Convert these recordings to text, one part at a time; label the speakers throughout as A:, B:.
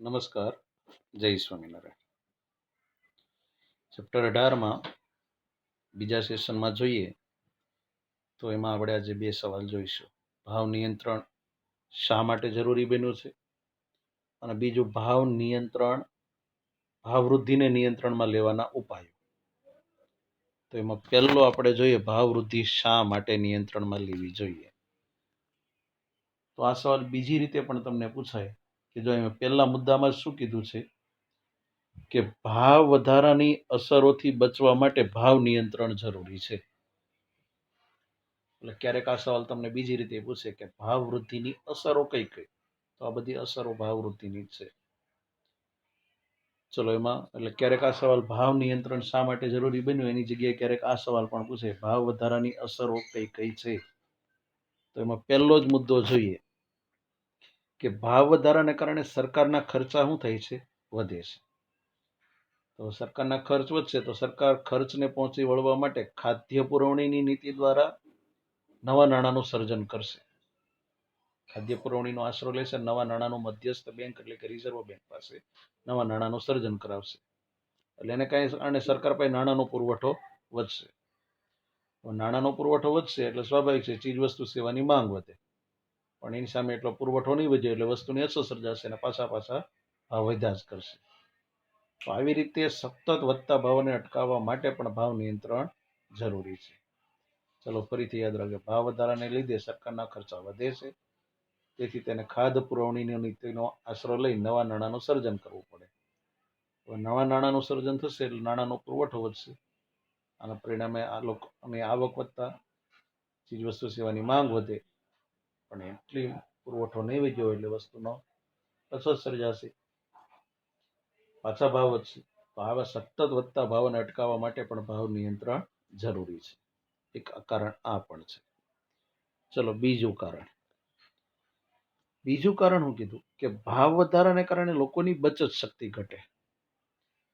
A: નમસ્કાર, જય સ્વામિનારાયણ. ચેપ્ટર 18માં બીજા સેશનમાં જોઈએ તો એમાં આપણે આજે બે સવાલ જોઈશું. ભાવ નિયંત્રણ શા માટે જરૂરી બન્યું છે, અને બીજું ભાવ વૃદ્ધિને નિયંત્રણમાં લેવાના ઉપાયો. તો એમાં પહેલો આપણે જોઈએ ભાવ વૃદ્ધિ શા માટે નિયંત્રણમાં લેવી જોઈએ. તો આ સવાલ બીજી રીતે પણ તમને પૂછાય કે જો એમાં પહેલા મુદ્દામાં શું કીધું છે કે ભાવ વધારાની અસરોથી બચવા માટે ભાવ નિયંત્રણ જરૂરી છે. એટલે ક્યારેક આ સવાલ તમને બીજી રીતે પૂછે કે ભાવ વૃદ્ધિની અસરો કઈ કઈ, તો આ બધી અસરો ભાવ વૃદ્ધિની જ છે. ચલો એમાં એટલે ક્યારેક આ સવાલ ભાવ નિયંત્રણ શા માટે જરૂરી બન્યું એની જગ્યાએ ક્યારેક આ સવાલ પણ પૂછે ભાવ વધારાની અસરો કઈ કઈ છે. તો એમાં પહેલો જ મુદ્દો જોઈએ કે ભાવ વધારાને કારણે સરકારના ખર્ચા શું થાય છે, વધે છે. તો સરકારના ખર્ચ વધશે તો સરકાર ખર્ચને પહોંચી વળવા માટે ખાદ્ય પુરવણીની નીતિ દ્વારા નવા નાણાંનું સર્જન કરશે. ખાદ્ય પુરવણીનો આશરો લેશે, નવા નાણાંનું મધ્યસ્થ બેંક એટલે કે રિઝર્વ બેંક પાસે નવા નાણાંનું સર્જન કરાવશે. એટલે એને કારણે સરકાર પાસે નાણાંનો પુરવઠો વધશે. નાણાંનો પુરવઠો વધશે એટલે સ્વાભાવિક છે ચીજ વસ્તુ સેવાની માંગ વધે, પણ એની સામે એટલો પુરવઠો નહીં વધે એટલે વસ્તુની અછત સર્જાશે અને પાછા ભાવ વધ્યા જ કરશે. તો આવી રીતે સતત વધતા ભાવને અટકાવવા માટે પણ ભાવ નિયંત્રણ જરૂરી છે. ચલો ફરીથી યાદ રાખજો, ભાવ વધારાને લીધે સરકારના ખર્ચા વધે છે, તેથી તેને ખાદ્ય પુરવણીની નીતિનો આશરો લઈ નવા નાણાંનું સર્જન કરવું પડે. નવા નાણાંનું સર્જન થશે એટલે નાણાંનો પુરવઠો વધશે, અને પરિણામે આ લોકોની આવક વધતા ચીજવસ્તુ સેવાની માંગ વધે, પણ એટલી પુરવઠો નહીં વધ્યો એટલે વસ્તુનો અછત સર્જાશે, પાછા ભાવ વધશે. તો આવા સતત વધતા ભાવને અટકાવવા માટે પણ ભાવ નિયંત્રણ જરૂરી છે. એક કારણ આ પણ છે. ચલો બીજું કારણ શું કીધું કે ભાવ વધારાને કારણે લોકોની બચત શક્તિ ઘટે.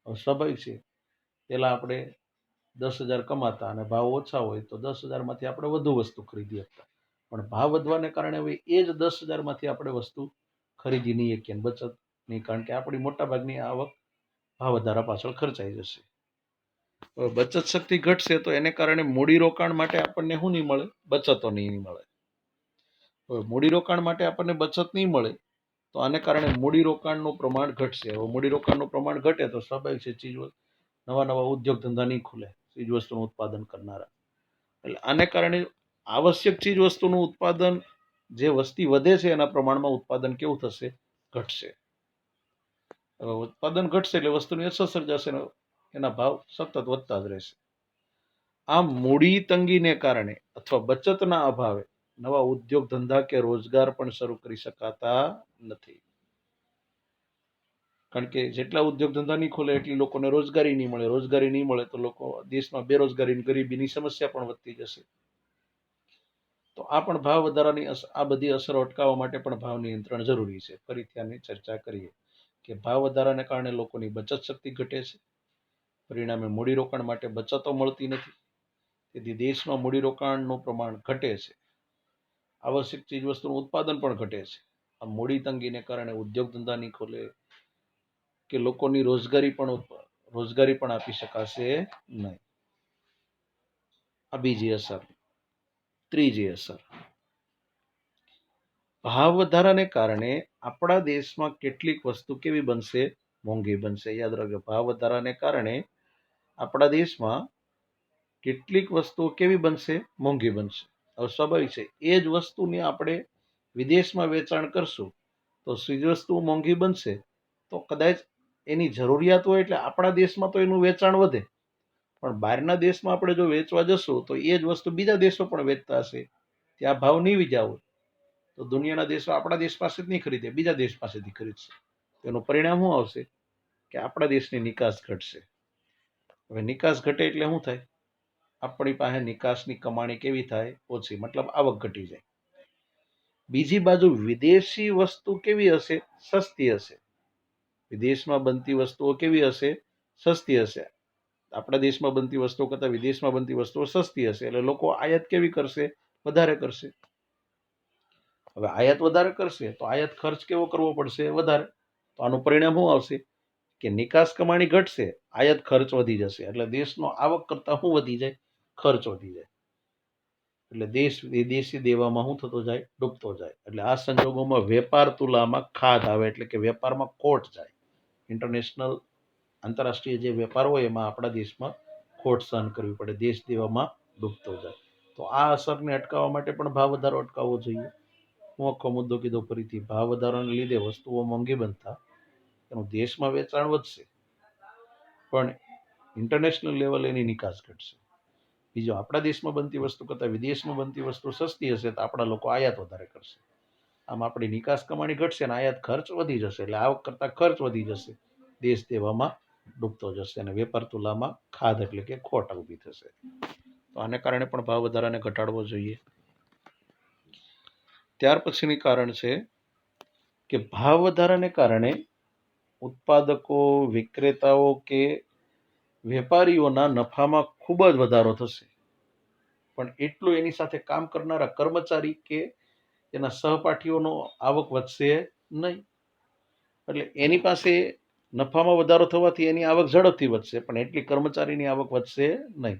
A: સ્વાભાવિક છે, પેલા આપણે 10,000 કમાતા અને ભાવ ઓછા હોય તો 10,000 માંથી આપણે વધુ વસ્તુ ખરીદી શકતા, પણ ભાવ વધવાને કારણે હવે એ જ 10,000 માંથી આપણે વસ્તુ ખરીદી નહીં શકીએ, બચત નહીં, કારણ કે આપણી મોટા ભાગની આવક ભાવ વધારા પાછળ ખર્ચાઈ જશે. બચત શક્તિ ઘટશે તો એને કારણે મૂડીરોકાણ માટે આપણને શું નહીં મળે, બચતો નહીં મળે. મૂડીરોકાણ માટે આપણને બચત નહીં મળે તો આને કારણે મૂડીરોકાણનું પ્રમાણ ઘટશે. હવે મૂડીરોકાણનું પ્રમાણ ઘટે તો સ્વાભાવિક છે નવા ઉદ્યોગ ધંધા નહીં ખુલે ચીજ વસ્તુનું ઉત્પાદન કરનારા. એટલે આને કારણે આવશ્યક ચીજ વસ્તુનું ઉત્પાદન, જે વસ્તી વધે છે એના પ્રમાણમાં ઉત્પાદન કેવું થશે, ઘટશે. ઉત્પાદન ઘટશે એટલે વસ્તુની અછત સર્જાશે, એના ભાવ સતત વધતા જ રહેશે. આ મૂડી તંગીને કારણે અથવા બચતના અભાવે નવા ઉદ્યોગ ધંધા કે રોજગાર પણ શરૂ કરી શકાતા નથી. કારણ કે જેટલા ઉદ્યોગ ધંધા નહીં ખોલે એટલી લોકોને રોજગારી નહીં મળે, રોજગારી નહીં મળે તો લોકો દેશમાં બેરોજગારી ગરીબીની સમસ્યા પણ વધતી જશે. તો આ પણ ભાવ વધારાની આ બધી અસરો અટકાવવા માટે પણ ભાવ નિયંત્રણ જરૂરી છે. ફરીથી આની ચર્ચા કરીએ કે ભાવ વધારાને કારણે લોકોની બચત શક્તિ ઘટે છે, પરિણામે મૂડીરોકાણ માટે બચતો મળતી નથી, તેથી દેશમાં મૂડીરોકાણનું પ્રમાણ ઘટે છે, આવશ્યક ચીજ વસ્તુનું ઉત્પાદન પણ ઘટે છે. આ મૂડી તંગીને કારણે ઉદ્યોગ ધંધા નહીં ખોલે કે લોકોની રોજગારી પણ આપી શકાશે નહીં. આ બીજી અસર. ત્રીજી અસર, ભાવ વધારાને કારણે આપણા દેશમાં કેટલીક વસ્તુ કેવી બનશે, મોંઘી બનશે. યાદ રાખજો, ભાવ વધારાને કારણે આપણા દેશમાં કેટલીક વસ્તુઓ કેવી બનશે, મોંઘી બનશે. હવે સ્વાભાવિક છે એ જ વસ્તુને આપણે વિદેશમાં વેચાણ કરશું તો ચીજ વસ્તુ મોંઘી બનશે, તો કદાચ એની જરૂરિયાત હોય એટલે આપણા દેશમાં તો એનું વેચાણ વધે, પણ બહારના દેશમાં આપણે જો વેચવા જશું તો એ જ વસ્તુ બીજા દેશો પણ વેચતા હશે, ત્યાં ભાવ નહીં વિધ્યા હોય તો દુનિયાના દેશો આપણા દેશ પાસે જ નહીં ખરીદે, બીજા દેશ પાસેથી ખરીદશે. તેનું પરિણામ શું આવશે કે આપણા દેશની નિકાસ ઘટશે. હવે નિકાસ ઘટે એટલે શું થાય, આપણી પાસે નિકાસની કમાણી કેવી થાય, ઓછી, મતલબ આવક ઘટી જાય. બીજી બાજુ વિદેશી વસ્તુ કેવી હશે, સસ્તી હશે. વિદેશમાં બનતી વસ્તુઓ કેવી હશે, સસ્તી હશે. આપણા દેશમાં બનતી વસ્તુઓ કરતાં વિદેશમાં બનતી વસ્તુઓ સસ્તી હશે, એટલે લોકો આયાત કેવી કરશે, વધારે કરશે. હવે આયાત વધારે કરશે તો આયાત ખર્ચ કેવો કરવો પડશે, વધારે. તો આનું પરિણામ શું આવશે કે નિકાસ કમાણી ઘટશે, આયાત ખર્ચ વધી જશે, એટલે દેશનો આવક કરતા શું વધી જાય, ખર્ચ વધી જાય, એટલે દેશ વિદેશી દેવામાં શું થતો જાય, ડૂબતો જાય. એટલે આ સંજોગોમાં વેપાર તુલામાં ખાધ આવે, એટલે કે વેપારમાં ખોટ જાય. ઇન્ટરનેશનલ આંતરરાષ્ટ્રીય જે વેપાર હોય એમાં આપણા દેશમાં ખોટ સહન કરવી પડે, દેશ દેવામાં ડૂબતો જાય. તો આ અસરને અટકાવવા માટે પણ ભાવ વધારો અટકાવવો જોઈએ. હું આખો મુદ્દો કીધો ફરીથી, ભાવ વધારાને લીધે વસ્તુઓ મોંઘી બનતા એનું દેશમાં વેચાણ વધશે, પણ ઇન્ટરનેશનલ લેવલ એની નિકાસ ઘટશે. બીજો, આપણા દેશમાં બનતી વસ્તુ કરતાં વિદેશમાં બનતી વસ્તુ સસ્તી હશે તો આપણા લોકો આયાત વધારે કરશે. આમ આપણી નિકાસ કમાણી ઘટશે અને આયાત ખર્ચ વધી જશે, એટલે આવક કરતાં ખર્ચ વધી જશે, દેશ દેવામાં ડૂબતો જશે અને વેપાર તુલામાં ખાધ એટલે કે ખોટ ઊભી થશે. તો આને કારણે પણ ભાવ વધારાને ઘટાડવો જોઈએ. ત્યાર પછીની કારણ છે કે ભાવ વધારાને કારણે ઉત્પાદકો, વિક્રેતાઓ કે વેપારીઓના નફામાં ખૂબ જ વધારો થશે, પણ એટલું એની સાથે કામ કરનારા કર્મચારી કે એના સહપાઠીઓનો આવક વધશે નહીં. એટલે એની પાસે નફામાં વધારો થવાથી એની આવક ઝડપથી વધશે, પણ એટલી કર્મચારીની આવક વધશે નહીં.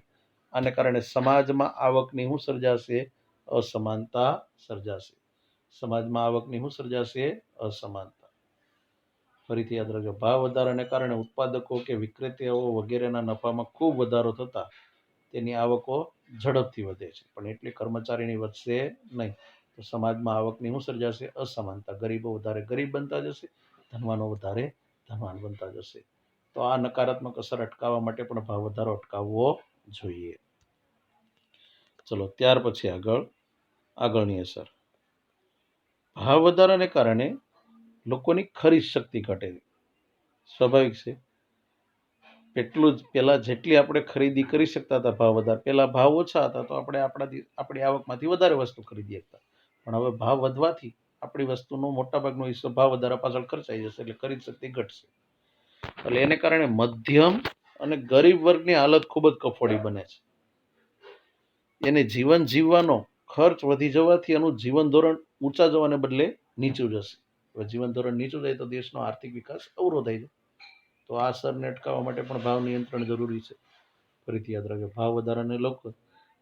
A: આને કારણે સમાજમાં આવકની શું સર્જાશે, અસમાનતા સર્જાશે. સમાજમાં આવકની શું સર્જાશે, અસમાનતા. ફરીથી યાદ રાખજો, ભાવ વધારાને કારણે ઉત્પાદકો કે વિક્રેતાઓ વગેરેના નફામાં ખૂબ વધારો થતા તેની આવકો ઝડપથી વધે છે, પણ એટલી કર્મચારીની વધશે નહીં. તો સમાજમાં આવકની શું સર્જાશે, અસમાનતા. ગરીબો વધારે ગરીબ બનતા જશે, ધનવાનો વધારે ધનવાન બનતા જશે. તો આ નકારાત્મક અસર અટકાવવા માટે પણ ભાવ વધારો અટકાવવો જોઈએ. ચલો ત્યાર પછી આગળની અસર, ભાવ વધારાને કારણે લોકોની ખરીદ શક્તિ ઘટે છે. સ્વાભાવિક છે, એટલું જ પહેલા જેટલી આપણે ખરીદી કરી શકતા હતા ભાવ વધારે, પહેલા ભાવ ઓછા હતા તો આપણે આપણી આવકમાંથી વધારે વસ્તુ ખરીદી શકતા, પણ હવે ભાવ વધવાથી આપણી વસ્તુનો મોટાભાગનો હિસ્સો ભાવ વધારા પાછળ ખર્ચાઈ જશે, એટલે ખરીદ શક્તિ ઘટશે. એટલે એને કારણે મધ્યમ અને ગરીબ વર્ગની હાલત ખૂબ જ કફોડી બને છે. એને જીવન જીવવાનો ખર્ચ વધી જવાથી એનું જીવન ધોરણ ઊંચા જવાને બદલે નીચું જશે. હવે જીવન ધોરણ નીચું જાય તો દેશનો આર્થિક વિકાસ અવરોધાય છે. તો આ અસરને અટકાવવા માટે પણ ભાવ નિયંત્રણ જરૂરી છે. ફરીથી યાદ રાખજો, ભાવ વધારાને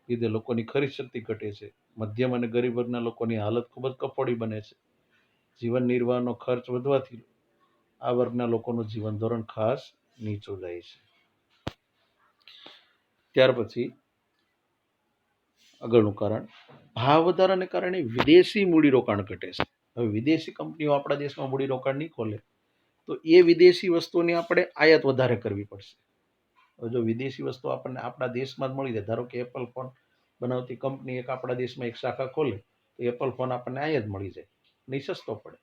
A: લીધે લોકોની ખરીદ શક્તિ ઘટે છે, મધ્યમ અને ગરીબ વર્ગના લોકોની હાલત ખૂબ જ કફોડી બને છે. જીવન નિર્વાહનો ખર્ચ વધવાથી આ વર્ગના લોકોનું જીવન ધોરણ ખાસ નીચું જાય છે. ત્યાર પછી આગળનું કારણ, ભાવ વધારાને કારણે વિદેશી મૂડીરોકાણ ઘટે છે. હવે વિદેશી કંપનીઓ આપણા દેશમાં મૂડીરોકાણ નહીં ખોલે તો એ વિદેશી વસ્તુની આપણે આયાત વધારે કરવી પડશે. હવે જો વિદેશી વસ્તુ આપણને આપણા દેશમાં જ મળી જાય, ધારો કે એપલ ફોન બનાવતી કંપની એક આપણા દેશમાં એક શાખા ખોલે તો એપલ ફોન આપણને અહીંયા જ મળી જાય, નહીં સસ્તો પડે.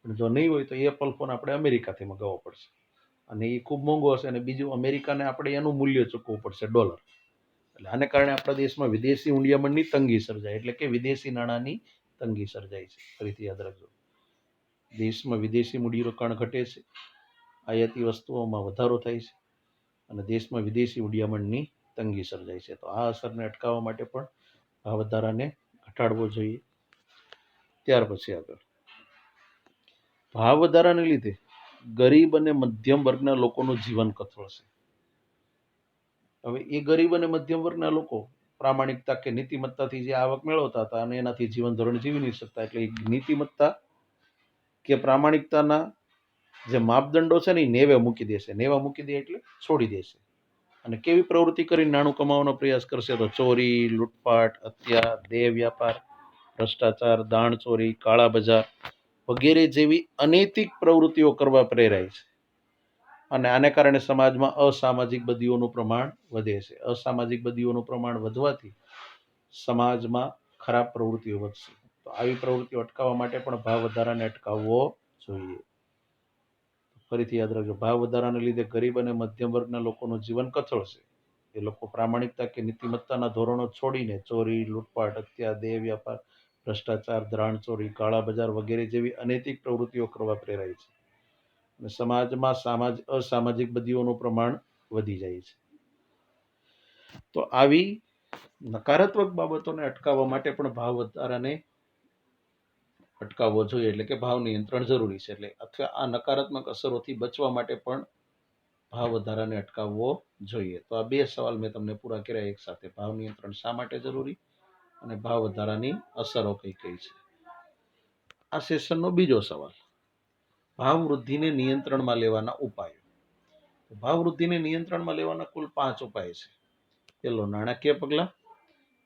A: પણ જો નહીં હોય તો એપલ ફોન આપણે અમેરિકાથી મંગાવવો પડશે અને એ ખૂબ મોંઘો હશે, અને બીજું અમેરિકાને આપણે એનું મૂલ્ય ચૂકવવું પડશે, $. એટલે આને કારણે આપણા દેશમાં વિદેશી હુંડિયામણની તંગી સર્જાય, એટલે કે વિદેશી નાણાંની તંગી સર્જાય છે. ફરીથી યાદ રાખજો, દેશમાં વિદેશી મૂડીરોકાણ ઘટે છે, આયાતી વસ્તુઓમાં વધારો થાય છે અને દેશમાં વિદેશી હુંડિયામણની તંગી સર્જાય છે. તો આ અસરને અટકાવવા માટે પણ ભાવ વધારાને ઘટાડવો જોઈએ. ત્યાર પછી આગળ, ભાવ વધારાને લીધે ગરીબ અને મધ્યમ વર્ગના લોકોનું જીવન કથળશે. હવે એ ગરીબ અને મધ્યમ વર્ગના લોકો પ્રામાણિકતા કે નીતિમત્તાથી જે આવક મેળવતા હતા અને એનાથી જીવન ધોરણ જીવી નહીં શકતા, એટલે નીતિમત્તા કે પ્રામાણિકતાના જે માપદંડો છે ને એ નેવે મૂકી દેશે. નેવા મૂકી દે એટલે છોડી દેશે, અને કેવી પ્રવૃત્તિ કરીને નાણું કમાવાનો પ્રયાસ કરશે, તો ચોરી, લૂંટફાટ, હત્યા, દેહ વ્યાપાર, ભ્રષ્ટાચાર, દાણચોરી, કાળા બજાર વગેરે જેવી અનૈતિક પ્રવૃત્તિઓ કરવા પ્રેરાય છે. અને આને કારણે સમાજમાં અસામાજિક બદીઓનું પ્રમાણ વધે છે. અસામાજિક બદીઓનું પ્રમાણ વધવાથી સમાજમાં ખરાબ પ્રવૃત્તિઓ વધશે. તો આવી પ્રવૃત્તિઓ અટકાવવા માટે પણ ભાવ વધારાને અટકાવવો જોઈએ. ફરીથી યાદ રાખજો, ભાવ વધારાને લીધે ગરીબ અને મધ્યમ વર્ગના લોકોનું જીવન કથળશે. એ લોકો પ્રામાણિકતા કે નીતિમત્તાના ધોરણો છોડીને ચોરી, લૂંટફાટ, હત્યા, દેહ વ્યાપાર, ભ્રષ્ટાચાર, દાણચોરી, કાળા બજાર વગેરે જેવી અનૈતિક પ્રવૃત્તિઓ કરવા પ્રેરાય છે, અને સમાજમાં અસામાજિક બદીઓનું પ્રમાણ વધી જાય છે. તો આવી નકારાત્મક બાબતોને અટકાવવા માટે પણ ભાવ વધારાને અટકાવવો જોઈએ, એટલે કે ભાવ નિયંત્રણ જરૂરી છે. એટલે અથવા આ નકારાત્મક અસરોથી બચવા માટે પણ ભાવ વધારાને અટકાવવો જોઈએ. તો આ બે સવાલ મેં તમને પૂરા કર્યા એક સાથે. ભાવ નિયંત્રણ શા માટે જરૂરી અને ભાવ વધારાની અસરો કઈ કઈ છે. આ સેશનનો બીજો સવાલ, ભાવ વૃદ્ધિને નિયંત્રણમાં લેવાના ઉપાયો. ભાવ વૃદ્ધિને નિયંત્રણમાં લેવાના કુલ 5 ઉપાય છે. પહેલો નાણાકીય પગલા,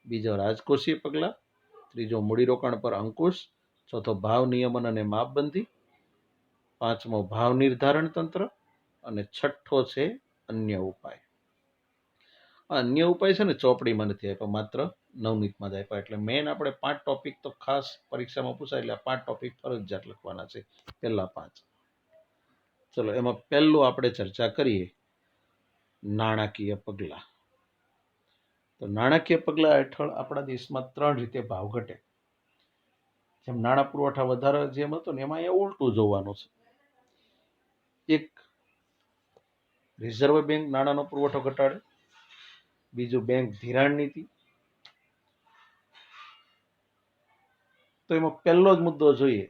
A: બીજો રાજકોષીય પગલા, ત્રીજો મૂડીરોકાણ પર અંકુશ, ચોથો ભાવ નિયમન અને માપબંધી, પાંચમો ભાવ નિર્ધારણ તંત્ર અને છઠ્ઠો છે અન્ય ઉપાય. અન્ય ઉપાય છે ને ચોપડીમાં નથી આપ્યા, માત્ર નવનીતમાં જ આપ્યા. એટલે મેઇન આપણે 5 ટોપિક તો ખાસ પરીક્ષામાં પૂછાય એટલે 5 ટોપિક ફરજિયાત લખવાના છે, પહેલા 5. ચલો એમાં પહેલું આપણે ચર્ચા કરીએ નાણાકીય પગલા. તો નાણાકીય પગલા હેઠળ આપણા દેશમાં 3 રીતે ભાવ ઘટે. જેમ નાણાં પુરવઠા વધારે જેમ હતો ને એમાં એ ઉલટું જોવાનું છે. એક, રિઝર્વ બેંક નાણાંનો પુરવઠો ઘટાડે. બીજું, બેંક ધિરાણ નીતિ. તો એમાં પહેલો જ મુદ્દો જોઈએ,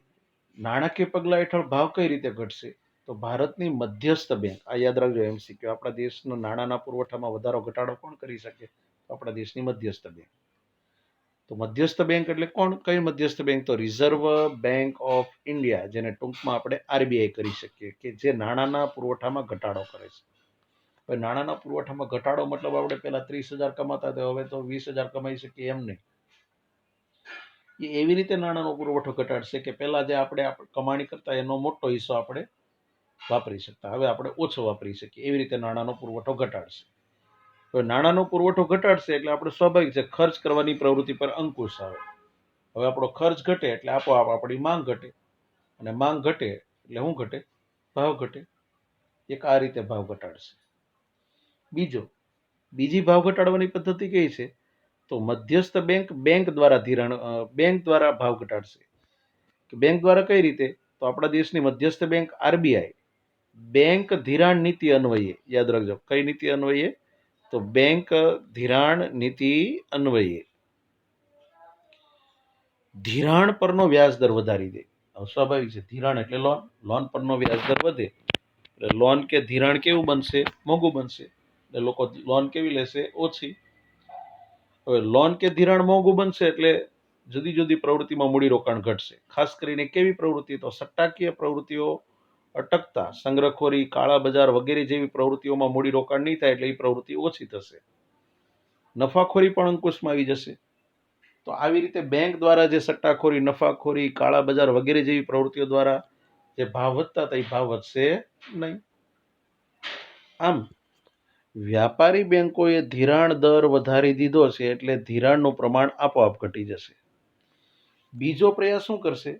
A: નાણાકીય પગલા હેઠળ ભાવ કઈ રીતે ઘટશે. તો ભારતની મધ્યસ્થ બેંક, આ યાદ રાખજો MCQ, આપણા દેશના નાણાંના પુરવઠામાં વધારો ઘટાડો કોણ કરી શકે? આપણા દેશની મધ્યસ્થ બેંક. તો મધ્યસ્થ બેંક એટલે કોણ? કઈ મધ્યસ્થ બેંક? તો રિઝર્વ બેંક ઓફ ઇન્ડિયા, જેને ટૂંકમાં આપણે RBI કરી શકીએ, કે જે નાણાંના પુરવઠામાં ઘટાડો કરે છે. હવે નાણાંના પુરવઠામાં ઘટાડો મતલબ આપણે પહેલા 30,000 કમાતા હતા, હવે તો 20,000 કમાઈ શકીએ એમ નહીં. એ એવી રીતે નાણાંનો પુરવઠો ઘટાડશે કે પહેલા જે આપણે કમાણી કરતા એનો મોટો હિસ્સો આપણે વાપરી શકતા, હવે આપણે ઓછો વાપરી શકીએ, એવી રીતે નાણાંનો પુરવઠો ઘટાડશે. હવે નાણાંનો પુરવઠો ઘટાડશે એટલે આપણે સ્વાભાવિક છે ખર્ચ કરવાની પ્રવૃત્તિ પર અંકુશ આવે. હવે આપણો ખર્ચ ઘટે એટલે આપોઆપ આપણી માંગ ઘટે, અને માંગ ઘટે એટલે શું ઘટે? ભાવ ઘટે. એક આ રીતે ભાવ ઘટાડશે. બીજી ભાવ ઘટાડવાની પદ્ધતિ કઈ છે? તો મધ્યસ્થ બેંક બેંક દ્વારા ભાવ ઘટાડશે. બેંક દ્વારા કઈ રીતે? તો આપણા દેશની મધ્યસ્થ બેંક RBI બેંક ધિરાણ નીતિ અન્વયે, યાદ રાખજો કઈ નીતિ અન્વયે? તો બેંક ધિરાણ નીતિ અન્વયે ધિરાણ પરનો વ્યાજ દર વધારી દે. સ્વાભાવિક છે, ધિરાણ એટલે લોન, લોન પરનો વ્યાજ દર વધે એટલે લોન કે ધિરાણ કેવું બનશે? મોંઘું બનશે. એટલે લોકો લોન કેવી લેશે? ઓછી. હવે લોન કે ધિરાણ મોંઘું બનશે એટલે જુદી જુદી પ્રવૃત્તિમાં મૂડીરોકાણ ઘટશે. ખાસ કરીને કેવી પ્રવૃત્તિ? તો સટ્ટાકીય પ્રવૃત્તિઓ અટકતા સંગ્રહખોરી, કાળા બજાર વગેરે જેવી પ્રવૃત્તિઓમાં મૂડીરોકાણ નહીં થાય એટલે એ પ્રવૃત્તિ ઓછી થશે. નફાખોરી પણ અંકુશમાં આવી જશે. તો આવી રીતે બેંક દ્વારા જે સટ્ટાખોરી, નફાખોરી, કાળા બજાર વગેરે જેવી પ્રવૃત્તિઓ દ્વારા જે ભાવ વધતા હતા એ ભાવ વધશે નહીં. આમ વ્યાપારી બેંકોએ ધિરાણ દર વધારી દીધો છે એટલે ધિરાણનું પ્રમાણ આપોઆપ ઘટી જશે. બીજો પ્રયાસ શું કરશે?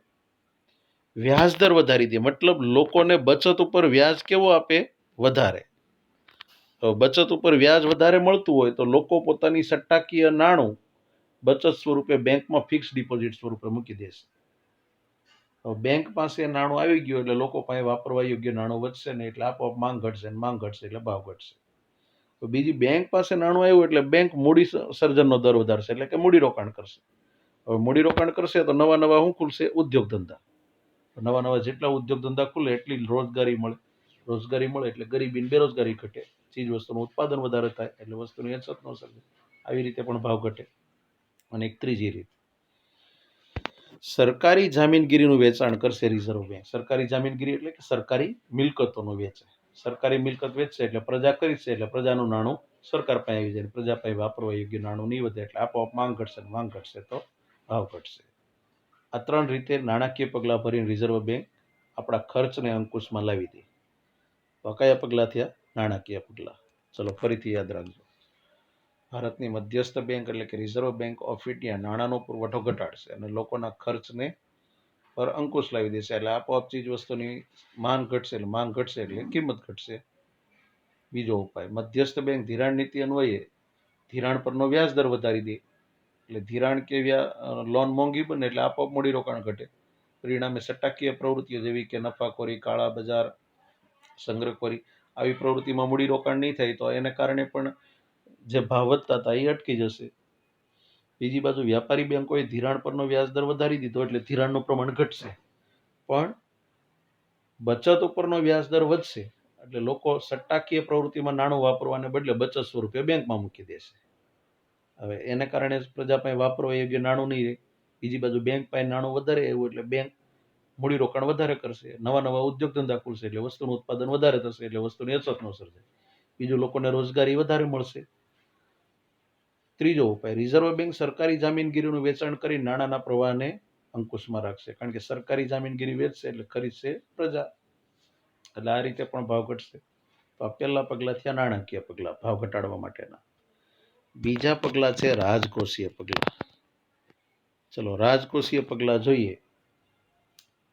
A: વ્યાજ દર વધારી દે, મતલબ લોકોને બચત ઉપર વ્યાજ કેવો આપે? વધારે. બચત ઉપર વ્યાજ વધારે મળતું હોય તો લોકો પોતાની સટ્ટાકીય નાણું બચત સ્વરૂપે બેંકમાં ફિક્સ ડિપોઝિટ સ્વરૂપે મૂકી દેશે. બેંક પાસે નાણું આવી ગયું એટલે લોકો પાસે વાપરવા યોગ્ય નાણું વધશે ને એટલે આપોઆપ માંગ ઘટશે, ને માંગ ઘટશે એટલે ભાવ ઘટશે. તો બીજી, બેંક પાસે નાણું આવ્યું એટલે બેંક મૂડી સર્જનનો દર વધારશે, એટલે કે મૂડીરોકાણ કરશે. હવે મૂડીરોકાણ કરશે તો નવા નવા શું ખુલશે? ઉદ્યોગ ધંધા. નવા નવા જેટલા ઉદ્યોગ ધંધા ખુલે એટલી રોજગારી મળે. રોજગારી મળે એટલે ગરીબી બેરોજગારી ઘટે, ચીજ વસ્તુનું ઉત્પાદન વધારે થાય એટલે વસ્તુની અછત ન સર્જાય. આવી રીતે પણ ભાવ ઘટે. અને એક ત્રીજી રીત, સરકારી જામીનગીરીનું વેચાણ કરશે રિઝર્વ બેંક. સરકારી જામીનગીરી એટલે કે સરકારી મિલકતોનું વેચાણ. સરકારી મિલકત વેચશે એટલે પ્રજા ખરીદશે એટલે પ્રજાનું નાણું સરકાર પાસે આવી જાય, પ્રજા પાસે વાપરવા યોગ્ય નાણું નહીં વધે એટલે આપોઆપ માંગ ઘટશે, માંગ ઘટશે તો ભાવ ઘટશે. આ 3 રીતે નાણાકીય પગલા ભરીને રિઝર્વ બેંક આપણા ખર્ચને અંકુશમાં લાવી દે. તો કયા પગલા થયા? નાણાકીય પગલા. ચલો ફરીથી યાદ રાખજો. ભારતની મધ્યસ્થ બેંક એટલે કે રિઝર્વ બેંક ઓફ ઇન્ડિયા નાણાંનો પુરવઠો ઘટાડશે અને લોકોના ખર્ચને પર અંકુશ લાવી દેશે, એટલે આપોઆપ ચીજ વસ્તુની માંગ ઘટશે, એટલે માંગ ઘટશે એટલે કિંમત ઘટશે. બીજો ઉપાય, મધ્યસ્થ બેંક ધિરાણ નીતિ અન્વયે ધિરાણ પરનો વ્યાજ દર વધારી દે, એટલે ધિરાણ કે લોન મોંઘી બને એટલે આપોઆપ મૂડીરોકાણ ઘટે. પરિણામે સટ્ટાકીય પ્રવૃત્તિઓ જેવી કે નફાખોરી, કાળા બજાર, સંગ્રહખોરી આવી પ્રવૃત્તિમાં મૂડીરોકાણ નહીં થાય તો એને કારણે પણ જે ભાવ વધતા હતા એ અટકી જશે. બીજી બાજુ વ્યાપારી બેંકોએ ધિરાણ પરનો વ્યાજ દર વધારી દીધો એટલે ધિરાણનું પ્રમાણ ઘટશે, પણ બચત ઉપરનો વ્યાજ દર વધશે એટલે લોકો સટ્ટાકીય પ્રવૃત્તિમાં નાણું વાપરવાને બદલે બચત સ્વરૂપે બેંકમાં મૂકી દેશે. હવે એને કારણે પ્રજા પાસે વાપરવા યોગ્ય નાણું નહીં રહે. બીજી બાજુ બેંક પાસે નાણું વધારે આવ્યું એટલે બેંક મૂડીરોકાણ વધારે કરશે, નવા નવા ઉદ્યોગ ધંધા ખુલશે એટલે વસ્તુનું ઉત્પાદન વધારે થશે એટલે વસ્તુની અછત ન સર્જાય. બીજું, લોકોને રોજગારી વધારે મળશે. ત્રીજો ઉપાય, રિઝર્વ બેંક સરકારી જામીનગીરીનું વેચાણ કરી નાણાંના પ્રવાહને અંકુશમાં રાખશે, કારણ કે સરકારી જામીનગીરી વેચશે એટલે ખરીદશે પ્રજા, એટલે આ રીતે પણ ભાવ ઘટશે. તો આ પહેલા પગલા થયા નાણાકીય પગલા ભાવ ઘટાડવા માટેના. બીજા પગલા છે રાજકોષીય પગલા. ચલો રાજકોષીય પગલા જોઈએ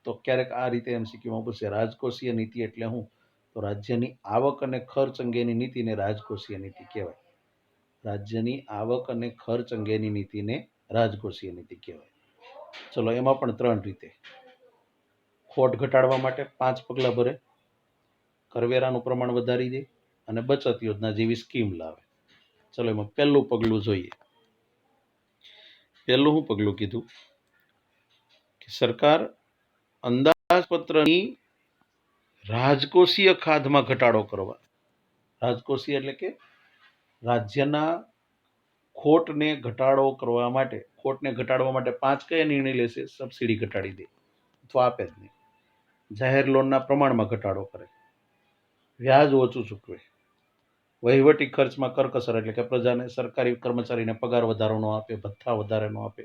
A: તો ક્યારેક આ રીતે એમસીક્યુમાં પૂછે, રાજકોષીય નીતિ એટલે શું? તો રાજ્યની આવક અને ખર્ચ અંગેની નીતિને રાજકોષીય નીતિ કહેવાય. રાજ્યની આવક અને ખર્ચ અંગેની નીતિને રાજકોષીય નીતિ કહેવાય. ચલો એમાં પણ 3 રીતે. ખોટ ઘટાડવા માટે 5 પગલા ભરે, કરવેરાનું પ્રમાણ વધારી દે અને બચત યોજના જેવી સ્કીમ લાવે. ચલો એમાં પહેલું પગલું જોઈએ. પહેલું હું પગલું કીધું કે સરકાર અંદાજપત્રની રાજકોષીય ખાધમાં ઘટાડો કરવા. રાજકોષીય એટલે કે રાજ્યના ખોટને ઘટાડવા માટે 5 કયા નિર્ણય લેશે? સબસિડી ઘટાડી દે અથવા આપે જ નહીં, જાહેર લોનના પ્રમાણમાં ઘટાડો કરે, વ્યાજ ઓછું ચૂકવે, વહીવટી ખર્ચમાં કરકસર એટલે કે પ્રજાને, સરકારી કર્મચારીને પગાર વધારો ન આપે, ભથ્થા વધારે ન આપે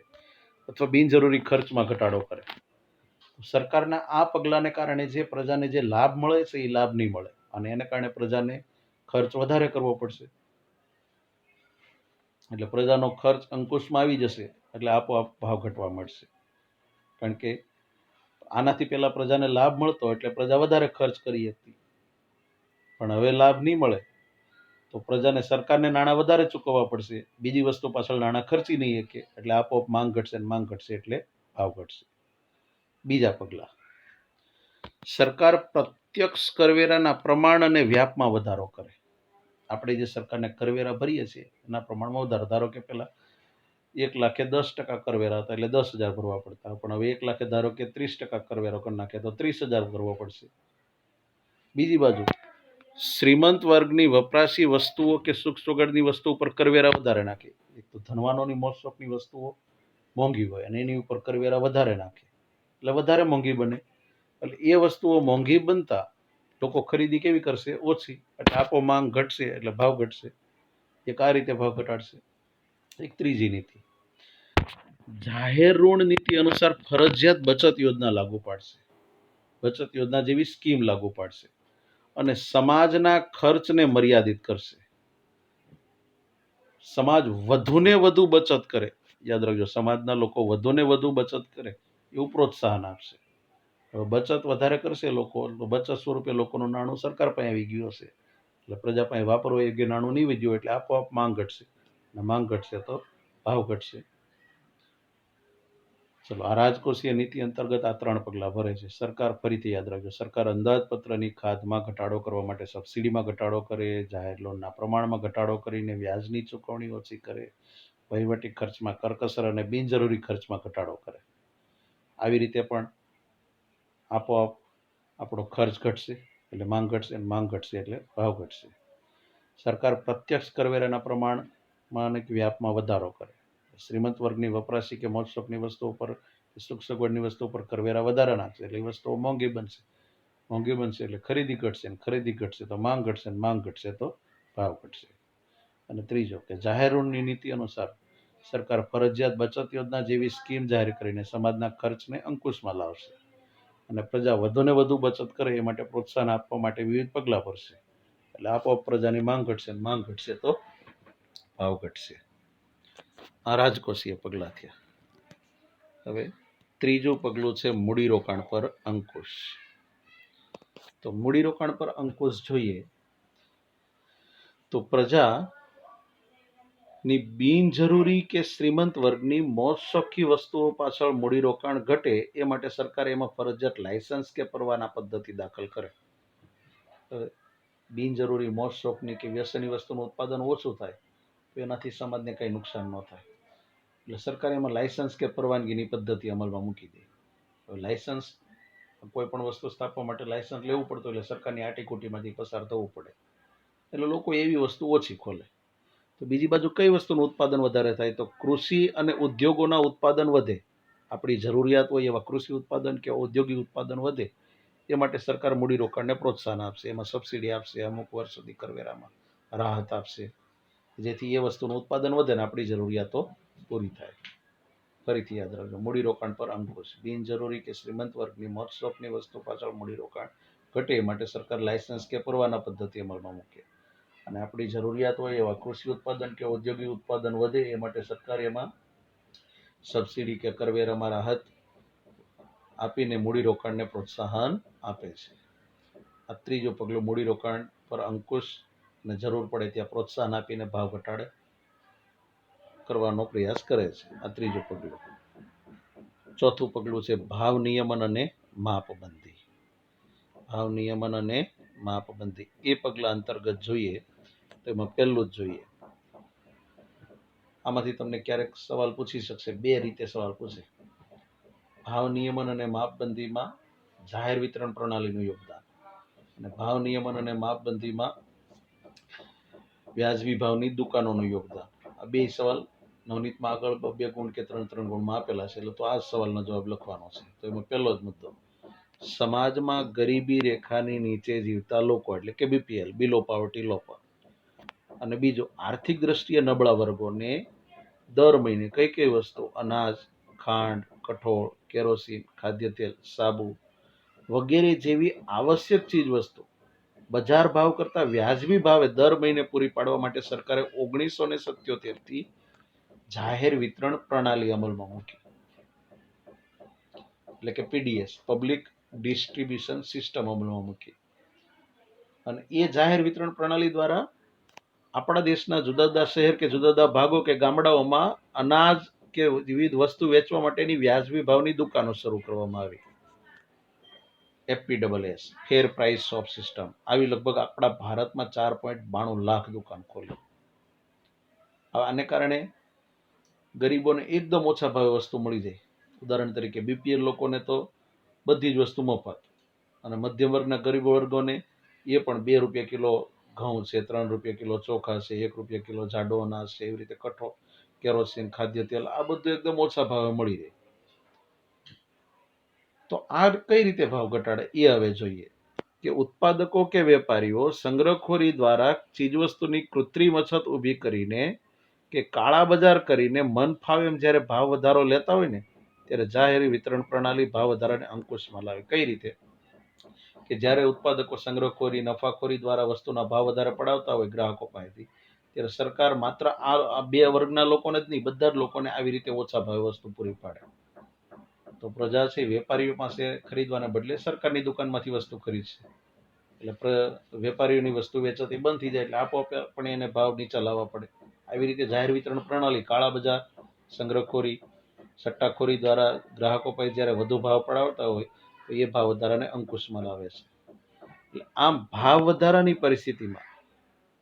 A: અથવા બિનજરૂરી ખર્ચમાં ઘટાડો કરે. સરકારના આ પગલાને કારણે જે પ્રજાને જે લાભ મળે છે એ લાભ નહીં મળે અને એને કારણે પ્રજાને ખર્ચ વધારે કરવો પડશે. એટલે પ્રજાનો ખર્ચ અંકુશમાં આવી જશે એટલે આપોઆપ ભાવ ઘટવા મળશે. કારણ કે આનાથી પહેલા પ્રજાને લાભ મળતો એટલે પ્રજા વધારે ખર્ચ કરી હતી, પણ હવે લાભ નહીં મળે તો પ્રજાને, સરકારને નાણાં વધારે ચૂકવવા પડશે, બીજી વસ્તુ પાછળ નાણાં ખર્ચી નહીં શકે એટલે આપોઆપ માંગ ઘટશે, માંગ ઘટશે એટલે ભાવ ઘટશે. બીજા પગલા, સરકાર પ્રત્યક્ષ કરવેરાના પ્રમાણ અને વ્યાપમાં વધારો કરે. આપણે જે સરકારને કરવેરા ભરીએ છીએ એના પ્રમાણમાં વધારો. ધારો કે પહેલા 1,10,000 કરવેરા હતા એટલે 10,000 ભરવા પડતા, પણ હવે 1,00,000 ધારો કે 30% કરવેરો કરી નાખે તો 30,000 ભરવો પડશે. બીજી બાજુ શ્રીમંત વર્ગની વપરાશી વસ્તુઓ કે સુખ સુગંધની વસ્તુ ઉપર કરવેરા વધારે નાખે. એક તો ધનવાનોની મોજશોખની વસ્તુઓ મોંઘી હોય અને એની ઉપર કરવેરા વધારે નાખે એટલે વધારે મોંઘી બને. એટલે એ વસ્તુઓ મોંઘી બનતા લોકો ખરીદી કેવી કરશે? ઓછી. એટલે આપો માંગ ઘટશે એટલે ભાવ ઘટશે. એક આ રીતે ભાવ ઘટાડશે. એક ત્રીજી નીતિ, જાહેર ઋણ નીતિ અનુસાર ફરજિયાત બચત યોજના લાગુ પાડશે. બચત યોજના જેવી સ્કીમ લાગુ પાડશે અને સમાજના ખર્ચને મર્યાદિત કરશે. સમાજ વધુને વધુ બચત કરે, યાદ રાખજો, સમાજના લોકો વધુને વધુ બચત કરે એવું પ્રોત્સાહન આપશે. હવે બચત વધારે કરશે લોકો તો બચત સ્વરૂપે લોકોનું નાણું સરકાર પાસે આવી ગયું હશે એટલે પ્રજા પાસે વાપરવા યોગ્ય નાણું નહીં વધ્યું એટલે આપોઆપ માંગ ઘટશે અને માંગ ઘટશે તો ભાવ ઘટશે. ચલો, આ રાજકોષીય નીતિ અંતર્ગત આ 3 પગલા ભરે છે. સરકાર, ફરીથી યાદ રાખજો, સરકાર અંદાજપત્રની ખાધમાં ઘટાડો કરવા માટે સબસિડીમાં ઘટાડો કરે, જાહેર લોનના પ્રમાણમાં ઘટાડો કરીને વ્યાજની ચૂકવણી ઓછી કરે, વહીવટી ખર્ચમાં કરકસર અને બિનજરૂરી ખર્ચમાં ઘટાડો કરે. આવી રીતે પણ આપોઆપ આપણો ખર્ચ ઘટશે એટલે માંગ ઘટશે અને માંગ ઘટશે એટલે ભાવ ઘટશે. સરકાર પ્રત્યક્ષ કરવેરાના પ્રમાણમાં અને વ્યાપમાં વધારો કરે. શ્રીમંત વર્ગની વપરાશી કે મોજશોખની વસ્તુઓ પર, સુખ સગવડની વસ્તુઓ પર કરવેરા વધારે નાખશે એટલે એ વસ્તુઓ મોંઘી બનશે. મોંઘી બનશે એટલે ખરીદી ઘટશે અને ખરીદી ઘટશે તો માંગ ઘટશે અને માંગ ઘટશે તો ભાવ ઘટશે. અને ત્રીજો કે જાહેર ઋણની નીતિ અનુસાર સરકાર ફરજિયાત બચત યોજના જેવી સ્કીમ જાહેર કરીને સમાજના ખર્ચને અંકુશમાં લાવશે અને પ્રજા વધુને વધુ બચત કરે એ માટે પ્રોત્સાહન આપવા માટે વિવિધ પગલાં ભરશે એટલે આપોઆપ પ્રજાની માંગ ઘટશે અને માંગ ઘટશે તો ભાવ ઘટશે. આ રાજકોષીય પગલાં થયા. હવે ત્રીજું પગલું છે મૂડીરોકાણ પર અંકુશ. તો મૂડીરોકાણ પર અંકુશ જોઈએ તો પ્રજાની બિનજરૂરી કે શ્રીમંત વર્ગની મોજશોખી વસ્તુઓ પાછળ મૂડીરોકાણ ઘટે એ માટે સરકાર એમાં ફરજિયાત લાયસન્સ કે પરવાના પદ્ધતિ દાખલ કરે. બિનજરૂરી મોજશોખની કે વ્યસની વસ્તુનું ઉત્પાદન ઓછું થાય તો એનાથી સમાજને કંઈ નુકસાન ન થાય. એટલે સરકાર એમાં લાયસન્સ કે પરવાનગીની પદ્ધતિ અમલમાં મૂકી દે. હવે લાયસન્સ, કોઈ પણ વસ્તુ સ્થાપવા માટે લાયસન્સ લેવું પડતું, એટલે સરકારની આટીકૂટીમાંથી પસાર થવું પડે, એટલે લોકો એવી વસ્તુ ઓછી ખોલે. તો બીજી બાજુ કઈ વસ્તુનું ઉત્પાદન વધારે થાય? તો કૃષિ અને ઉદ્યોગોના ઉત્પાદન વધે. આપણી જરૂરિયાત હોય એવા કૃષિ ઉત્પાદન કે ઔદ્યોગિક ઉત્પાદન વધે, એ માટે સરકાર મૂડીરોકાણને પ્રોત્સાહન આપશે, એમાં સબસિડી આપશે, અમુક વર્ષ સુધી કરવેરામાં રાહત આપશે, જેથી એ વસ્તુનું ઉત્પાદન વધે ને આપણી જરૂરિયાતો પૂરી થાય. ફરીથી યાદ રાખજો, મૂડીરોકાણ પર અંકુશ. બિનજરૂરી કે શ્રીમંત વર્ગની મોજશોખની વસ્તુ પાછળ મૂડીરોકાણ ઘટે, એ માટે સરકાર લાયસન્સ કે પરવાના પદ્ધતિ અમલમાં મૂકે. અને આપણી જરૂરિયાત હોય એવા કૃષિ ઉત્પાદન કે ઔદ્યોગિક ઉત્પાદન વધે, એ માટે સરકાર એમાં સબસિડી કે કરવેરામાં રાહત આપીને મૂડીરોકાણને પ્રોત્સાહન આપે છે. આ ત્રીજું પગલું, મૂડીરોકાણ પર અંકુશ ને જરૂર પડે ત્યાં પ્રોત્સાહન આપીને ભાવ ઘટાડે કરવાનો પ્રયાસ કરે છે. આ ત્રીજું પગલું. ચોથું પગલું છે ભાવ નિયમન અને માપબંધી. ભાવ નિયમન અને માપબંધી એ પગલા અંતર્ગત જોઈએ તો એમાં પહેલું જ જોઈએ, આમાંથી તમને ક્યારેક સવાલ પૂછી શકશે, બે રીતે સવાલ પૂછે. ભાવ નિયમન અને માપબંધીમાં જાહેર વિતરણ પ્રણાલીનું યોગદાન, અને ભાવ નિયમન અને માપબંધીમાં વ્યાજબી ભાવની દુકાનોનું યોગદાન. આ બે સવાલ નવનીતમાં આગળ 2 ગુણ કે 3 ગુણમાં આપેલા છે, એટલે તો આ સવાલનો જવાબ લખવાનો છે. તો એમાં પહેલો જ મુદ્દો, સમાજમાં ગરીબી રેખાની નીચે જીવતા લોકો, એટલે કે બીપીએલ, બિલો પોવર્ટી લોકો. અને બીજો, આર્થિક દ્રષ્ટિએ નબળા વર્ગોને દર મહિને કઈ કઈ વસ્તુ, અનાજ, ખાંડ, કઠોળ, કેરોસીન, ખાદ્ય તેલ, સાબુ વગેરે જેવી આવશ્યક ચીજ વસ્તુ બજાર ભાવ કરતા વ્યાજબી ભાવે દર મહિને પૂરી પાડવા માટે સરકારે 1977 થી જાહેર વિતરણ પ્રણાલી અમલમાં મૂકી, એટલે કે પીડીએસ, પબ્લિક ડિસ્ટ્રીબ્યુશન સિસ્ટમ અમલમાં મૂકી. અને એ જાહેર વિતરણ પ્રણાલી દ્વારા આપણા દેશના જુદા જુદા શહેર કે જુદા જુદા ભાગો કે ગામડાઓમાં અનાજ કે વિવિધ વસ્તુ વેચવા માટેની વ્યાજબી ભાવની દુકાનો શરૂ કરવામાં આવી. FPSS, ફેર પ્રાઇસ શોપ સિસ્ટમ. આવી લગભગ આપણા ભારતમાં 4.92 લાખ દુકાન ખોલી. આને કારણે ગરીબોને એકદમ ઓછા ભાવે વસ્તુ મળી જાય. ઉદાહરણ તરીકે બીપીએલ લોકોને તો બધી જ વસ્તુ મફત, અને મધ્યમ વર્ગના ગરીબ વર્ગોને એ પણ 2 રૂપિયા કિલો ઘઉં છે, 3 રૂપિયા કિલો ચોખા છે, 1 રૂપિયા કિલો જાડો અનાજ છે, એવી રીતે કઠોળ, કેરોસીન, ખાદ્ય તેલ, આ બધું એકદમ ઓછા ભાવે મળી રહે. તો આ કઈ રીતે ભાવ ઘટાડે એ હવે જોઈએ, કે ઉત્પાદકો કે વેપારીઓ સંગ્રહખોરી દ્વારા ચીજવસ્તુની કૃત્રિમ અછત ઊભી કરીને કે કાળા બજાર કરીને મન ફાવે એમ જ્યારે ભાવ વધારો લેતા હોય ને, ત્યારે જાહેર વિતરણ પ્રણાલી ભાવ વધારાને અંકુશમાં લાવે. કઈ રીતે? કે જ્યારે ઉત્પાદકો સંગ્રહખોરી, નફાખોરી દ્વારા વસ્તુના ભાવ વધારે પડાવતા હોય ગ્રાહકો પાસેથી, ત્યારે સરકાર માત્ર આ બે વર્ગના લોકોને જ નહીં, બધા જ લોકોને આવી રીતે ઓછા ભાવે વસ્તુ પૂરી પાડે. તો પ્રજા છે વેપારીઓ પાસે ખરીદવાના બદલે સરકારની દુકાનમાંથી વસ્તુ ખરીદશે, એટલે વેપારીઓની વસ્તુ વેચાતી બંધ થઈ જાય, એટલે આપોઆપ પણ એને ભાવ નીચા લાવવા પડે. આવી રીતે જાહેર વિતરણ પ્રણાલી કાળા બજાર, સંગ્રહખોરી, સટ્ટાખોરી દ્વારા ગ્રાહકો પાસે જ્યારે વધુ ભાવ પડાવતા હોય તો એ ભાવ વધારાને અંકુશમાં લાવે છે. એટલે આમ ભાવ વધારાની પરિસ્થિતિમાં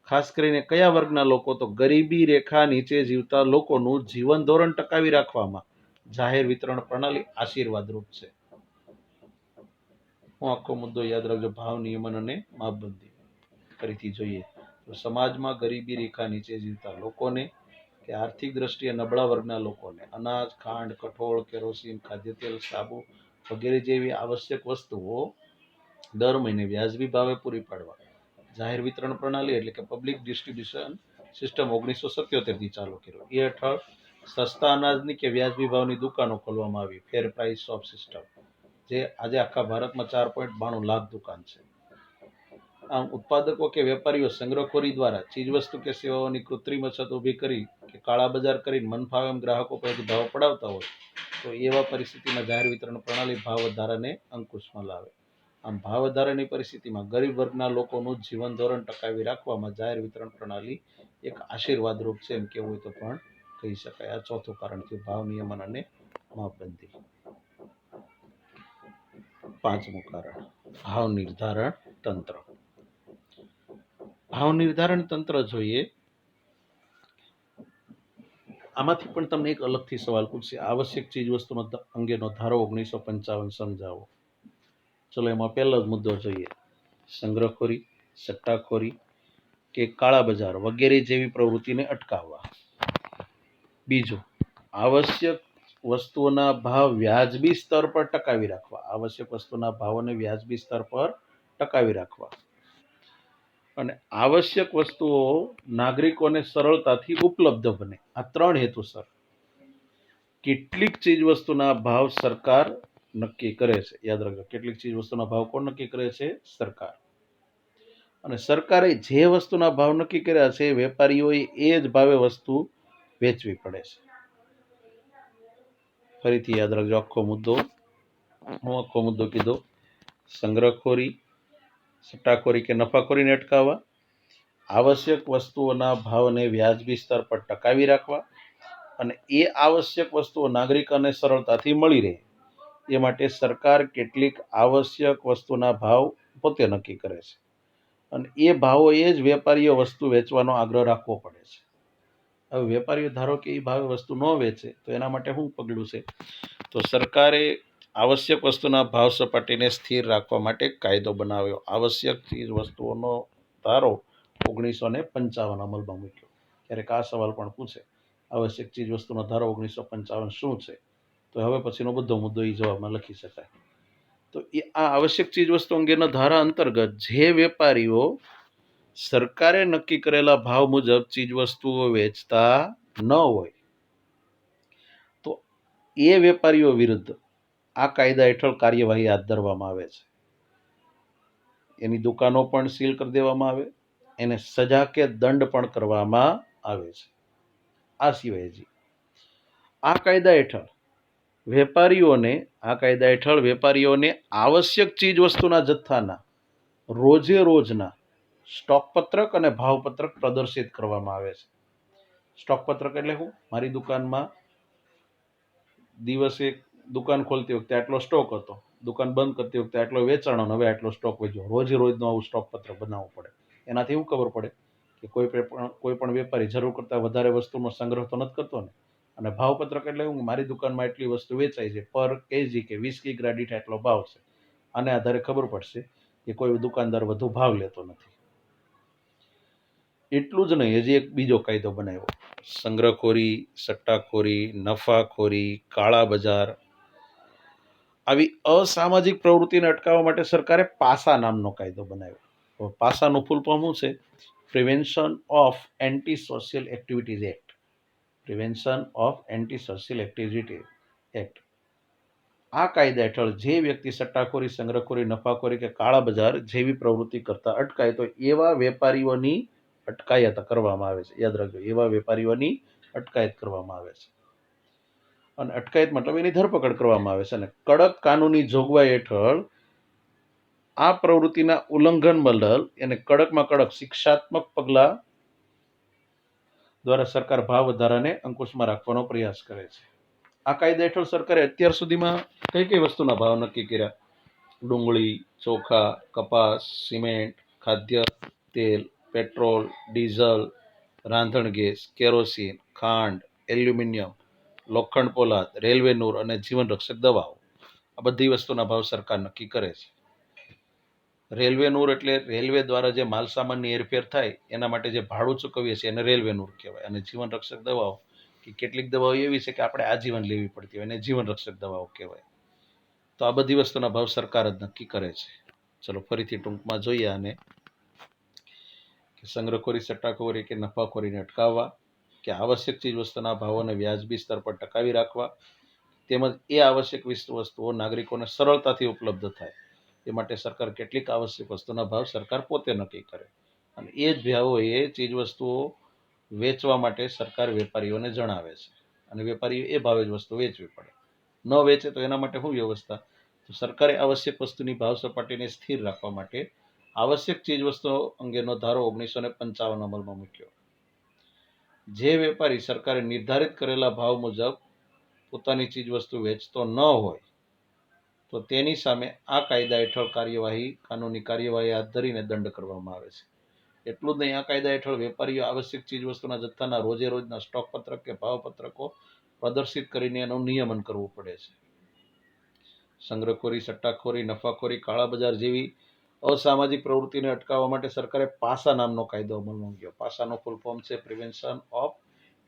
A: ખાસ કરીને કયા વર્ગના લોકો? તો ગરીબી રેખા નીચે જીવતા લોકોનું જીવન ધોરણ ટકાવી રાખવામાં જાહેર વિતરણ પ્રણાલી આશીર્વાદરૂપ છે. હું આખો મુદ્દો યાદ રાખજો, ભાવ નિયમન અને માપબંધી. ફરીથી જોઈએ તો સમાજમાં ગરીબી રેખા નીચે જીવતા લોકોને કે આર્થિક દ્રષ્ટિએ નબળા વર્ગના લોકોને અનાજ, ખાંડ, કઠોળ, કેરોસીન, ખાદ્ય તેલ, સાબુ વગેરે જેવી આવશ્યક વસ્તુઓ દર મહિને વ્યાજબી ભાવે પૂરી પાડવા જાહેર વિતરણ પ્રણાલી, એટલે કે પબ્લિક ડિસ્ટ્રીબ્યુશન સિસ્ટમ 1977 થી ચાલુ કર્યો. એ હેઠળ સસ્તા અનાજની કે વ્યાજબી ભાવની દુકાનો ખોલવામાં આવી, ફેર પ્રાઇસ શોપ સિસ્ટમ, જે આજે આખા ભારતમાં 4.92 લાખ દુકાન છે. આમ ઉત્પાદકો કે વેપારીઓ સંગ્રહખોરી દ્વારા ચીજવસ્તુ કે સેવાઓની કૃત્રિમ અછત ઊભી કરી કે કાળા બજાર કરીને મન ફાવે એમ ગ્રાહકો પાસેથી ભાવ પડાવતા હોય, તો એવા પરિસ્થિતિમાં જાહેર વિતરણ પ્રણાલી ભાવ વધારાને અંકુશમાં લાવે. આમ ભાવ વધારાની પરિસ્થિતિમાં ગરીબ વર્ગના લોકોનું જીવન ધોરણ ટકાવી રાખવામાં જાહેર વિતરણ પ્રણાલી એક આશીર્વાદરૂપ છે, એમ કેવું હોય તો પણ કહી શકાય. આ ચોથું કારણ થયું, ભાવ નિયમન અને માપબંધી. પાંચમું કારણ, ભાવ નિર્ધારણ તંત્ર. ભાવ નિર્ધારણ તંત્ર જોઈએ આમાંથી પણ તમને એક અલગથી સવાલ પૂછશે, આવશ્યક ચીજ વસ્તુનો અંગેનો ધારો 1955 સમજાવો. ચલો એમાં પહેલો જ મુદ્દો જોઈએ, સંગ્રહખોરી, સટ્ટાખોરી કે કાળા બજાર વગેરે જેવી પ્રવૃત્તિને અટકાવવા. બીજું, આવશ્યક વસ્તુઓના ભાવ વ્યાજબી સ્તર પર ટકાવી રાખવા. આવશ્યક વસ્તુના ભાવોને વ્યાજબી સ્તર પર ટકાવી રાખવા. અને આવશ્યક વસ્તુઓ નાગરિકોને સરળતાથી ઉપલબ્ધ બને. આ ત્રણ હેતુસર કેટલીક ચીજ વસ્તુના ભાવ સરકાર નક્કી કરે છે. યાદ રાખજો, કેટલીક ચીજ વસ્તુના ભાવ કોણ નક્કી કરે છે? સરકાર. અને સરકારે જે વસ્તુના ભાવ નક્કી કર્યા છે વેપારીઓએ એ જ ભાવે વસ્તુ વેચવી પડે છે. ફરીથી યાદ રાખજો આખો મુદ્દો. હું આખો મુદ્દો કીધો, સંગ્રહખોરી, સટ્ટાખોરી કે નફાખોરીને અટકાવવા, આવશ્યક વસ્તુઓના ભાવને વ્યાજબી સ્તર પર ટકાવી રાખવા, અને એ આવશ્યક વસ્તુઓ નાગરિકોને સરળતાથી મળી રહે એ માટે સરકાર કેટલીક આવશ્યક વસ્તુના ભાવ પોતે નક્કી કરે છે અને એ ભાવોએ જ વેપારીઓ વસ્તુ વેચવાનો આગ્રહ રાખવો પડે છે. હવે વેપારીઓ ધારો કે એ ભાવે વસ્તુ ન વેચે તો એના માટે શું પગલું છે? તો સરકારે આવશ્યક વસ્તુના ભાવ સપાટીને સ્થિર રાખવા માટે કાયદો બનાવ્યો. આવશ્યક ચીજ વસ્તુઓનો ધારો 1955 અમલમાં મૂક્યો. ક્યારેક આ સવાલ પણ પૂછે, આવશ્યક ચીજ વસ્તુનો ધારો 1955 શું છે? તો હવે પછીનો બધો મુદ્દો એ જવાબમાં લખી શકાય. તો એ આ આવશ્યક ચીજ વસ્તુ અંગેના ધારા અંતર્ગત જે વેપારીઓ સરકારે નક્કી કરેલા ભાવ મુજબ ચીજ વસ્તુઓ વેચતા ન હોય તો એ વેપારીઓ વિરુદ્ધ આ કાયદા હેઠળ કાર્યવાહી હાથ ધરવામાં આવે છે. એની દુકાનો પણ સીલ કરી દેવામાં આવે, એને સજા કે દંડ પણ કરવામાં આવે છે. આ સિવાય આ કાયદા હેઠળ વેપારીઓને આવશ્યક ચીજ વસ્તુના જથ્થાના રોજે રોજના સ્ટોક પત્રક અને ભાવ પત્રક પ્રદર્શિત કરવામાં આવે છે. સ્ટોક પત્રક એટલે શું? મારી દુકાનમાં દિવસે દુકાન ખોલતી વખતે આટલો સ્ટોક હતો, દુકાન બંધ કરતી વખતે આટલો વેચાણો, હવે આટલો સ્ટોક વધ્યો. રોજે રોજનું આવું સ્ટોક પત્રક બનાવવું પડે. એનાથી શું ખબર પડે કે કોઈ પણ વેપારી જરૂર કરતા વધારે વસ્તુનો સંગ્રહ તો નથી કરતો ને. અને ભાવપત્રક એટલે હું, મારી દુકાનમાં એટલી વસ્તુ વેચાય છે, પર કેજી કે 20 કિગ્રા દીઠ આટલો ભાવ છે. આને આધારે ખબર પડશે કે કોઈ દુકાનદાર વધુ ભાવ લેતો નથી. એટલું જ નહીં, હજી એક બીજો કાયદો બનાવ્યો, સંગ્રહખોરી, સટ્ટાખોરી, નફાખોરી, કાળા બજાર આવી અસામાજિક પ્રવૃત્તિને અટકાવવા માટે સરકારે પાસા નામનો કાયદો બનાવ્યો. પાસાનું ફૂલ ફોર્મ શું છે? Prevention of anti social activities act. Prevention of anti social activity act. આ કાયદા હેઠળ જે વ્યક્તિ સટ્ટાખોરી, સંગ્રહખોરી, નફાખોરી કે કાળા બજાર જેવી પ્રવૃત્તિ કરતા અટકાય તો એવા વેપારીઓની અટકાયત કરવામાં આવે છે. યાદ રાખજો, એવા વેપારીઓની અટકાયત કરવામાં આવે છે. અને અટકાયત મતલબ એની ધરપકડ કરવામાં આવે છે. અને કડક કાનૂની જોગવાઈ હેઠળ આ પ્રવૃત્તિના ઉલ્લંઘન બદલ એને કડકમાં કડક શિક્ષાત્મક પગલા દ્વારા સરકાર ભાવ વધારાને અંકુશમાં રાખવાનો પ્રયાસ કરે છે. આ કાયદા હેઠળ સરકારે અત્યાર સુધીમાં કઈ કઈ વસ્તુના ભાવ નક્કી કર્યા? ડુંગળી, ચોખા, કપાસ, સિમેન્ટ, ખાદ્ય તેલ, પેટ્રોલ, ડીઝલ, રાંધણ ગેસ, કેરોસીન, ખાંડ, એલ્યુમિનિયમ, લોખંડ પોલાદ, રેલવે નૂર અને જીવન રક્ષક દવાઓ. આ બધી વસ્તુના ભાવ સરકાર નક્કી કરે છે. રેલવે નૂર એટલે રેલવે દ્વારા જે માલસામાનની હેરફેર થાય એના માટે જે ભાડું ચૂકવીએ છીએ એને રેલવે નૂર કહેવાય. અને જીવન રક્ષક દવાઓ, કે કેટલીક દવાઓ એવી છે કે આપણે આજીવન લેવી પડતી હોય એને જીવન રક્ષક દવાઓ કહેવાય. તો આ બધી વસ્તુના ભાવ સરકાર જ નક્કી કરે છે. ચલો ફરીથી ટૂંકમાં જોઈએ આને, કે સંગ્રહખોરી, સટ્ટાખોરી કે નફાખોરીને અટકાવવા, કે આવશ્યક ચીજ વસ્તુના ભાવોને વ્યાજબી સ્તર પર ટકાવી રાખવા, તેમજ એ આવશ્યક વસ્તુઓ નાગરિકોને સરળતાથી ઉપલબ્ધ થાય એ માટે સરકાર કેટલીક આવશ્યક વસ્તુના ભાવ સરકાર પોતે નક્કી કરે. અને એ જ ભાવોએ ચીજ વસ્તુઓ વેચવા માટે સરકાર વેપારીઓને જણાવે છે. અને વેપારીઓ એ ભાવે જ વસ્તુ વેચવી પડે. ન વેચે તો એના માટે શું વ્યવસ્થા? તો સરકારે આવશ્યક વસ્તુની ભાવ સપાટીને સ્થિર રાખવા માટે આવશ્યક ચીજ વસ્તુઓ અંગેનો ધારો 1955 અમલમાં મૂક્યો. જે વેપારી સરકારે નિર્ધારિત કરેલા ભાવ મુજબ પોતાની ચીજ વસ્તુ વેચતો ન હોય તો તેની સામે આ કાયદા હેઠળ કાનૂની કાર્યવાહી હાથ ધરીને દંડ કરવામાં આવે છે. એટલું જ નહીં, આ કાયદા હેઠળ વેપારીઓ આવશ્યક ચીજવસ્તુના જથ્થાના રોજે રોજના સ્ટોક પત્રક કે ભાવપત્રકો પ્રદર્શિત કરીને એનું નિયમન કરવું પડે છે. સંગ્રહખોરી, સટ્ટાખોરી, નફાખોરી, કાળા બજાર જેવી અસામાજિક પ્રવૃત્તિને અટકાવવા માટે સરકારે પાસા નામનો કાયદો અમલમાં મૂક્યો. પાસાનો ફૂલ ફોર્મ છે prevention of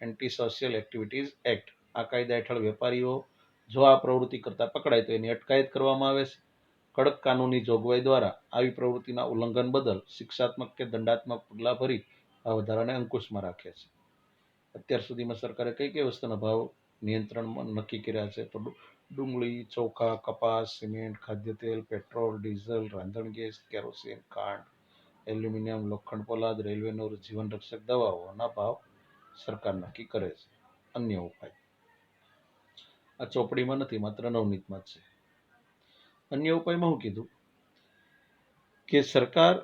A: anti social activities act. આ કાયદા હેઠળ વેપારીઓ જો આ પ્રવૃત્તિ કરતા પકડાય તો એની અટકાયત કરવામાં આવે છે. કડક કાનૂની જોગવાઈ દ્વારા આવી પ્રવૃત્તિના ઉલ્લંઘન બદલ શિક્ષાત્મક કે દંડાત્મક પગલાં ભરી આ વધારાને અંકુશમાં રાખે છે. અત્યાર સુધીમાં સરકારે કઈ કઈ વસ્તુના ભાવ નિયંત્રણમાં નક્કી કર્યા છે? તો ડુંગળી, ચોખા, કપાસ, સિમેન્ટ, ખાદ્ય તેલ, પેટ્રોલ, ડીઝલ, રાંધણ ગેસ, કેરોસીન, ખાંડ, એલ્યુમિનિયમ, લોખંડ પોલાદ, રેલવેનો જીવન રક્ષક દવાઓના ભાવ સરકાર નક્કી કરે છે. અન્ય ઉપાય આ ચોપડીમાં નથી, માત્ર નવનીતમાં જ છે. અન્ય ઉપાયમાં શું કીધું કે સરકાર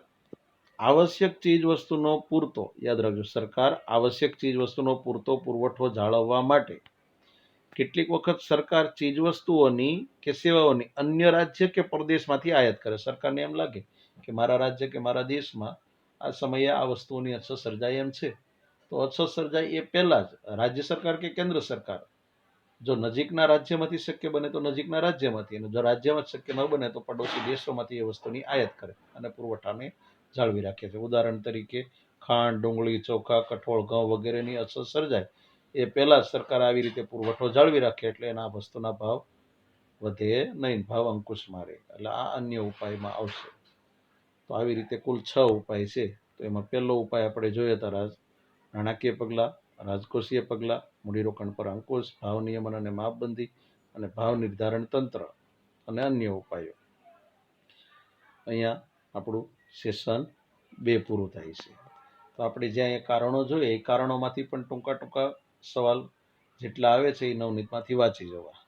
A: આવશ્યક ચીજ વસ્તુનો પૂરતો, યાદ રાખજો, સરકાર આવશ્યક ચીજ વસ્તુનો પૂરતો પુરવઠો જાળવવા માટે કેટલીક વખત સરકાર ચીજવસ્તુઓની કે સેવાઓની અન્ય રાજ્ય કે પ્રદેશમાંથી આયાત કરે. સરકારને એમ લાગે કે મારા રાજ્ય કે મારા દેશમાં આ સમયે આ વસ્તુઓની અછત સર્જાય એમ છે, તો અછત સર્જાય એ પહેલા જ રાજ્ય સરકાર કે કેન્દ્ર સરકાર જો નજીકના રાજ્યમાંથી શક્ય બને તો નજીકના રાજ્યમાંથી, અને જો રાજ્યમાં શક્ય ન બને તો પડોશી દેશોમાંથી એ વસ્તુની આયાત કરે અને પુરવઠાને જાળવી રાખે છે. ઉદાહરણ તરીકે ખાંડ, ડુંગળી, ચોખા, કઠોળ, ઘઉં વગેરેની અછત સર્જાય એ પહેલા જ સરકાર આવી રીતે પુરવઠો જાળવી રાખે એટલે એના વસ્તુના ભાવ વધે નહીં, ભાવ અંકુશમાં રહે. એટલે આ અન્ય ઉપાયમાં આવશે. તો આવી રીતે કુલ 6 ઉપાય છે. તો એમાં પહેલો ઉપાય આપણે જોયો તો નાણાકીય પગલાં, રાજકોષીય પગલાં, મૂડીરોકાણ પર અંકુશ, ભાવ નિયમન અને માપબંધી અને ભાવ નિર્ધારણ તંત્ર અને અન્ય ઉપાયો. અહીંયા આપણું સેશન 2 પૂરું થાય છે. તો આપણે જ્યાં એ કારણો જોઈએ એ કારણોમાંથી પણ ટૂંકા સવાલ જેટલા આવે છે એ નવનીતમાંથી વાંચી જવા.